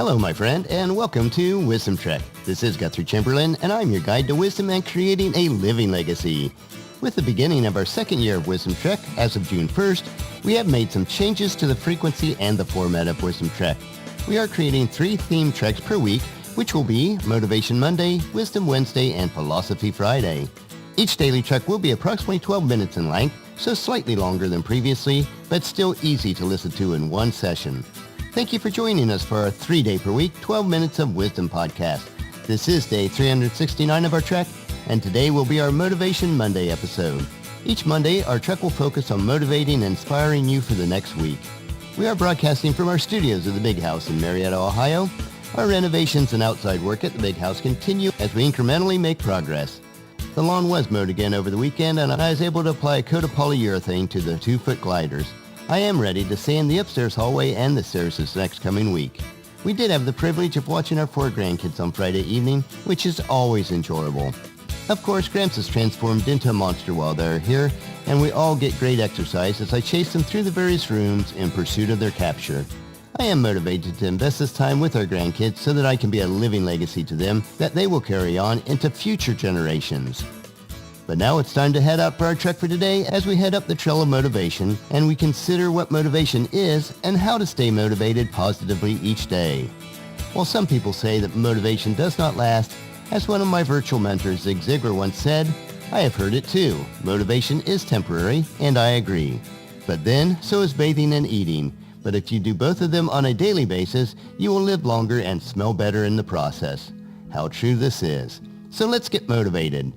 Hello, my friend, and welcome to Wisdom Trek. This is Guthrie Chamberlain, and I'm your guide to wisdom and creating a living legacy. With the beginning of our second year of Wisdom Trek, as of June 1st, we have made some changes to the frequency and the format of Wisdom Trek. We are creating 3 themed treks per week, which will be Motivation Monday, Wisdom Wednesday, and Philosophy Friday. Each daily trek will be approximately 12 minutes in length, so slightly longer than previously, but still easy to listen to in one session. Thank you for joining us for our 3-day per week, 12 Minutes of Wisdom podcast. This is day 369 of our trek, and today will be our Motivation Monday episode. Each Monday, our trek will focus on motivating and inspiring you for the next week. We are broadcasting from our studios of the Big House in Marietta, Ohio. Our renovations and outside work at the Big House continue as we incrementally make progress. The lawn was mowed again over the weekend, and I was able to apply a coat of polyurethane to the 2-foot gliders. I am ready to sand the upstairs hallway and the stairs this next coming week. We did have the privilege of watching our 4 grandkids on Friday evening, which is always enjoyable. Of course, Gramps is transformed into a monster while they're here, and we all get great exercise as I chase them through the various rooms in pursuit of their capture. I am motivated to invest this time with our grandkids so that I can be a living legacy to them that they will carry on into future generations. But now it's time to head out for our trek for today as we head up the trail of motivation and we consider what motivation is and how to stay motivated positively each day. While some people say that motivation does not last, as one of my virtual mentors, Zig Ziglar, once said, I have heard it too. Motivation is temporary, and I agree. But then, so is bathing and eating. But if you do both of them on a daily basis, you will live longer and smell better in the process. How true this is. So let's get motivated.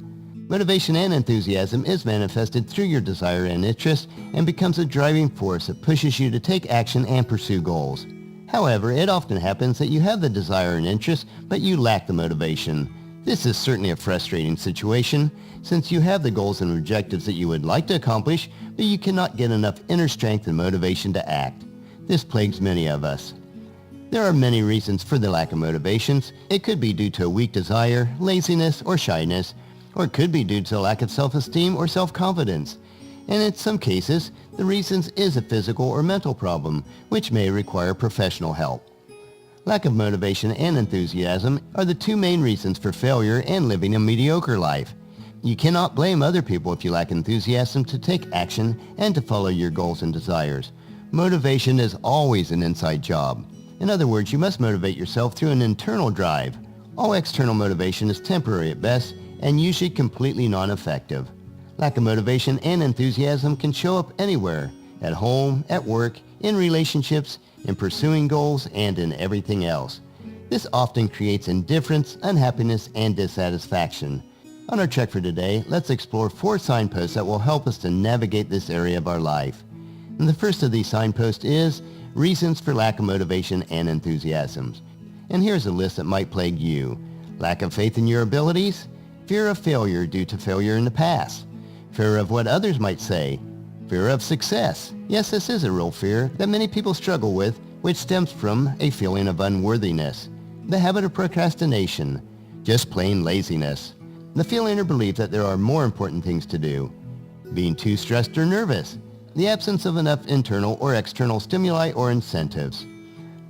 Motivation and enthusiasm is manifested through your desire and interest and becomes a driving force that pushes you to take action and pursue goals. However, it often happens that you have the desire and interest, but you lack the motivation. This is certainly a frustrating situation, since you have the goals and objectives that you would like to accomplish, but you cannot get enough inner strength and motivation to act. This plagues many of us. There are many reasons for the lack of motivations. It could be due to a weak desire, laziness, or shyness, or it could be due to a lack of self-esteem or self-confidence. And in some cases, the reasons is a physical or mental problem, which may require professional help. Lack of motivation and enthusiasm are the 2 main reasons for failure and living a mediocre life. You cannot blame other people if you lack enthusiasm to take action and to follow your goals and desires. Motivation is always an inside job. In other words, you must motivate yourself through an internal drive. All external motivation is temporary at best and usually completely non-effective. Lack of motivation and enthusiasm can show up anywhere, at home, at work, in relationships, in pursuing goals, and in everything else. This often creates indifference, unhappiness, and dissatisfaction. On our trek for today, let's explore 4 signposts that will help us to navigate this area of our life. And the first of these signposts is reasons for lack of motivation and enthusiasm. And here's a list that might plague you. Lack of faith in your abilities, fear of failure due to failure in the past, fear of what others might say, fear of success. Yes, this is a real fear that many people struggle with, which stems from a feeling of unworthiness, the habit of procrastination, just plain laziness, the feeling or belief that there are more important things to do, being too stressed or nervous, the absence of enough internal or external stimuli or incentives.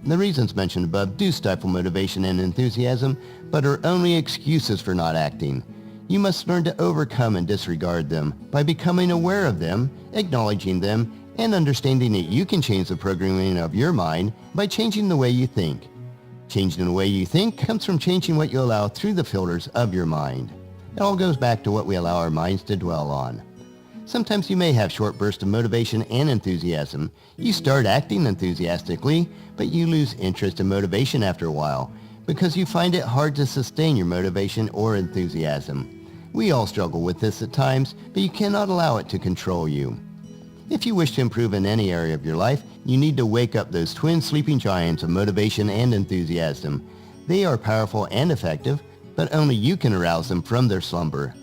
The reasons mentioned above do stifle motivation and enthusiasm, but are only excuses for not acting. You must learn to overcome and disregard them by becoming aware of them, acknowledging them, and understanding that you can change the programming of your mind by changing the way you think. Changing the way you think comes from changing what you allow through the filters of your mind. It all goes back to what we allow our minds to dwell on. Sometimes you may have short bursts of motivation and enthusiasm. You start acting enthusiastically, but you lose interest and motivation after a while because you find it hard to sustain your motivation or enthusiasm. We all struggle with this at times, but you cannot allow it to control you. If you wish to improve in any area of your life, you need to wake up those twin sleeping giants of motivation and enthusiasm. They are powerful and effective, but only you can arouse them from their slumber.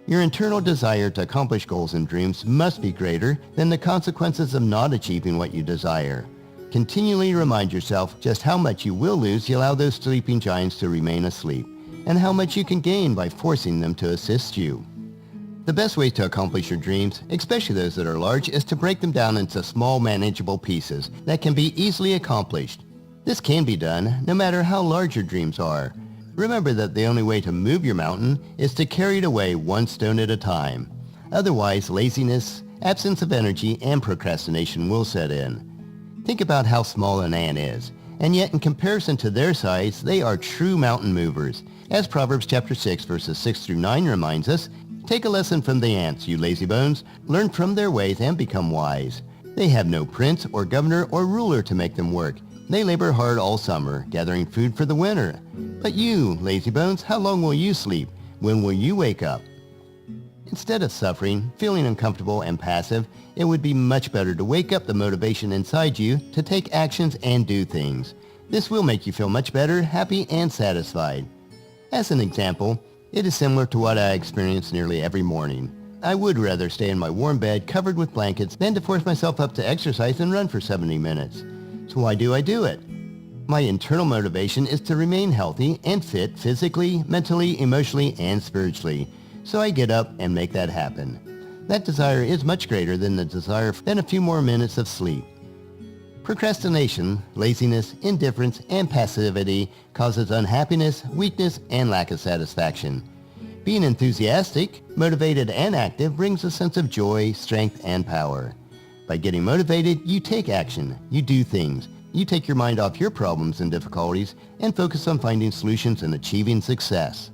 Your internal desire to accomplish goals and dreams must be greater than the consequences of not achieving what you desire. Continually remind yourself just how much you will lose if you allow those sleeping giants to remain asleep, and how much you can gain by forcing them to assist you. The best way to accomplish your dreams, especially those that are large, is to break them down into small, manageable pieces that can be easily accomplished. This can be done no matter how large your dreams are. Remember that the only way to move your mountain is to carry it away one stone at a time. Otherwise, laziness, absence of energy, and procrastination will set in. Think about how small an ant is, and yet in comparison to their size, they are true mountain movers. As Proverbs chapter 6 verses 6 through 9 reminds us, take a lesson from the ants, you lazybones. Learn from their ways and become wise. They have no prince or governor or ruler to make them work. They labor hard all summer, gathering food for the winter. But you, lazybones, how long will you sleep? When will you wake up? Instead of suffering, feeling uncomfortable and passive, it would be much better to wake up the motivation inside you to take actions and do things. This will make you feel much better, happy, and satisfied. As an example, it is similar to what I experience nearly every morning. I would rather stay in my warm bed covered with blankets than to force myself up to exercise and run for 70 minutes. So why do I do it? My internal motivation is to remain healthy and fit physically, mentally, emotionally, and spiritually. So I get up and make that happen. That desire is much greater than the desire than a few more minutes of sleep. Procrastination, laziness, indifference, and passivity causes unhappiness, weakness, and lack of satisfaction. Being enthusiastic, motivated, and active brings a sense of joy, strength, and power. By getting motivated, you take action, you do things, you take your mind off your problems and difficulties and focus on finding solutions and achieving success.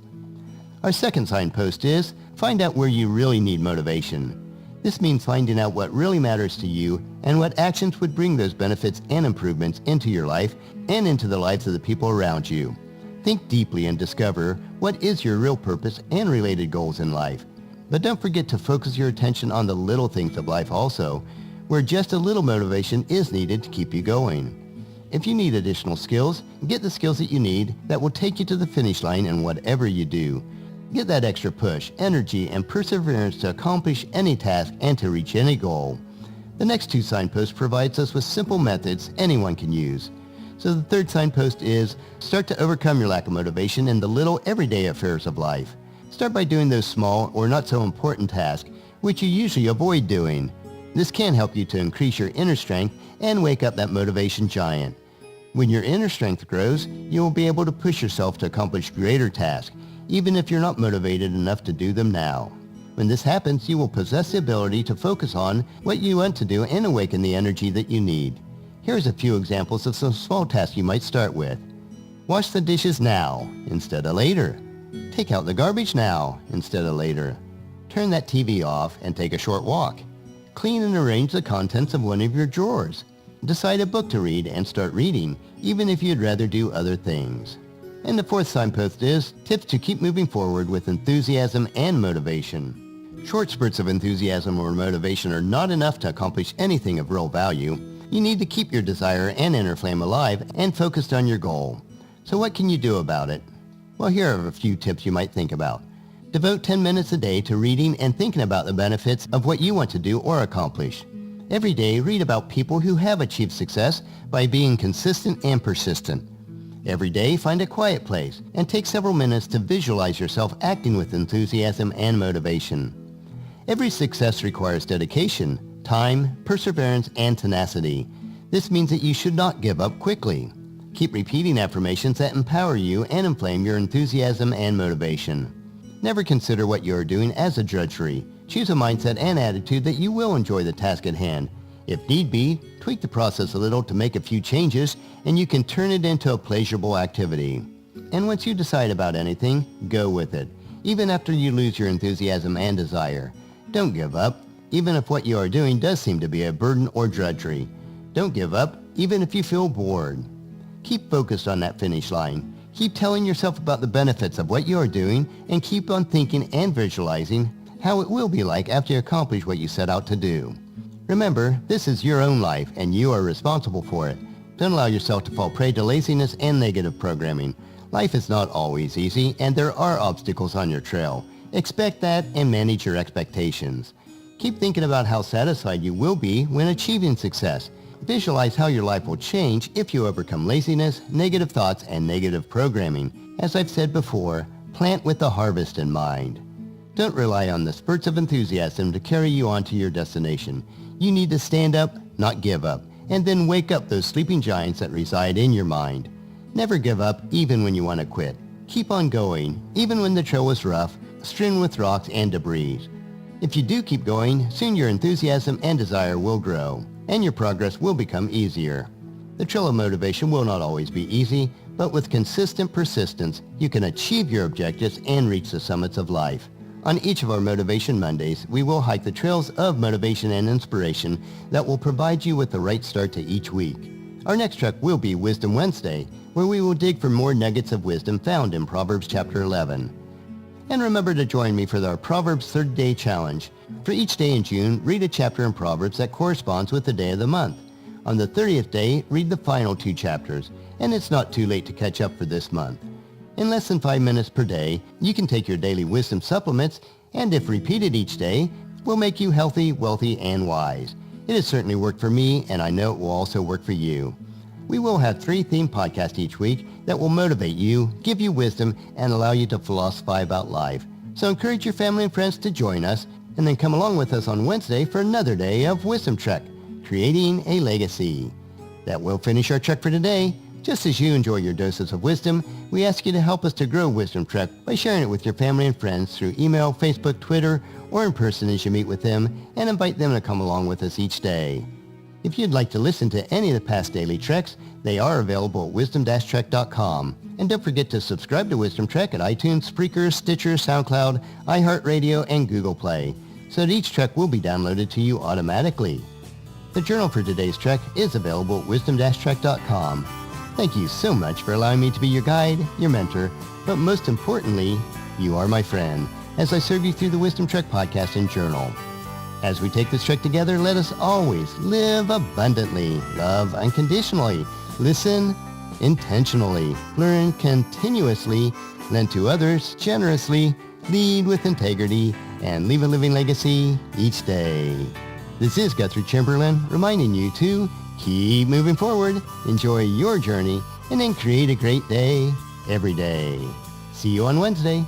Our second signpost is, find out where you really need motivation. This means finding out what really matters to you and what actions would bring those benefits and improvements into your life and into the lives of the people around you. Think deeply and discover what is your real purpose and related goals in life. But don't forget to focus your attention on the little things of life also, where just a little motivation is needed to keep you going. If you need additional skills, get the skills that you need that will take you to the finish line in whatever you do. Get that extra push, energy, and perseverance to accomplish any task and to reach any goal. The next two signposts provides us with simple methods anyone can use. So the third signpost is, start to overcome your lack of motivation in the little everyday affairs of life. Start by doing those small or not so important tasks, which you usually avoid doing. This can help you to increase your inner strength and wake up that motivation giant. When your inner strength grows, you will be able to push yourself to accomplish greater tasks, even if you're not motivated enough to do them now. When this happens, you will possess the ability to focus on what you want to do and awaken the energy that you need. Here's a few examples of some small tasks you might start with. Wash the dishes now instead of later. Take out the garbage now instead of later. Turn that TV off and take a short walk. Clean and arrange the contents of one of your drawers. Decide a book to read and start reading, even if you'd rather do other things. And the fourth signpost is tips to keep moving forward with enthusiasm and motivation. Short spurts of enthusiasm or motivation are not enough to accomplish anything of real value. You need to keep your desire and inner flame alive and focused on your goal. So what can you do about it? Well, here are a few tips you might think about. Devote 10 minutes a day to reading and thinking about the benefits of what you want to do or accomplish. Every day, read about people who have achieved success by being consistent and persistent. Every day, find a quiet place and take several minutes to visualize yourself acting with enthusiasm and motivation. Every success requires dedication, time, perseverance, and tenacity. This means that you should not give up quickly. Keep repeating affirmations that empower you and inflame your enthusiasm and motivation. Never consider what you are doing as a drudgery. Choose a mindset and attitude that you will enjoy the task at hand. If need be, tweak the process a little to make a few changes, and you can turn it into a pleasurable activity. And once you decide about anything, go with it, even after you lose your enthusiasm and desire. Don't give up, even if what you are doing does seem to be a burden or drudgery. Don't give up, even if you feel bored. Keep focused on that finish line. Keep telling yourself about the benefits of what you are doing, and keep on thinking and visualizing how it will be like after you accomplish what you set out to do. Remember, this is your own life, and you are responsible for it. Don't allow yourself to fall prey to laziness and negative programming. Life is not always easy, and there are obstacles on your trail. Expect that and manage your expectations. Keep thinking about how satisfied you will be when achieving success. Visualize how your life will change if you overcome laziness, negative thoughts, and negative programming. As I've said before, plant with the harvest in mind. Don't rely on the spurts of enthusiasm to carry you on to your destination. You need to stand up, not give up, and then wake up those sleeping giants that reside in your mind. Never give up even when you want to quit. Keep on going, even when the trail is rough, strewn with rocks and debris. If you do keep going, soon your enthusiasm and desire will grow, and your progress will become easier. The trail of motivation will not always be easy, but with consistent persistence, you can achieve your objectives and reach the summits of life. On each of our Motivation Mondays, we will hike the trails of motivation and inspiration that will provide you with the right start to each week. Our next trek will be Wisdom Wednesday, where we will dig for more nuggets of wisdom found in Proverbs chapter 11. And remember to join me for our Proverbs 30 Day Challenge. For each day in June, read a chapter in Proverbs that corresponds with the day of the month. On the 30th day, read the final 2 chapters, and it's not too late to catch up for this month. In less than 5 minutes per day, you can take your daily wisdom supplements, and if repeated each day, will make you healthy, wealthy, and wise. It has certainly worked for me, and I know it will also work for you. We will have 3 themed podcasts each week that will motivate you, give you wisdom, and allow you to philosophize about life. So encourage your family and friends to join us, and then come along with us on Wednesday for another day of Wisdom Trek, Creating a Legacy. That will finish our trek for today. Just as you enjoy your doses of wisdom, we ask you to help us to grow Wisdom Trek by sharing it with your family and friends through email, Facebook, Twitter, or in person as you meet with them, and invite them to come along with us each day. If you'd like to listen to any of the past daily treks, they are available at wisdom-trek.com. And don't forget to subscribe to Wisdom Trek at iTunes, Spreaker, Stitcher, SoundCloud, iHeartRadio, and Google Play, so that each trek will be downloaded to you automatically. The journal for today's trek is available at wisdom-trek.com. Thank you so much for allowing me to be your guide, your mentor, but most importantly, you are my friend, as I serve you through the Wisdom Trek podcast and journal. As we take this trek together, let us always live abundantly, love unconditionally, listen intentionally, learn continuously, lend to others generously, lead with integrity, and leave a living legacy each day. This is Guthrie Chamberlain reminding you to keep moving forward, enjoy your journey, and then create a great day every day. See you on Wednesday.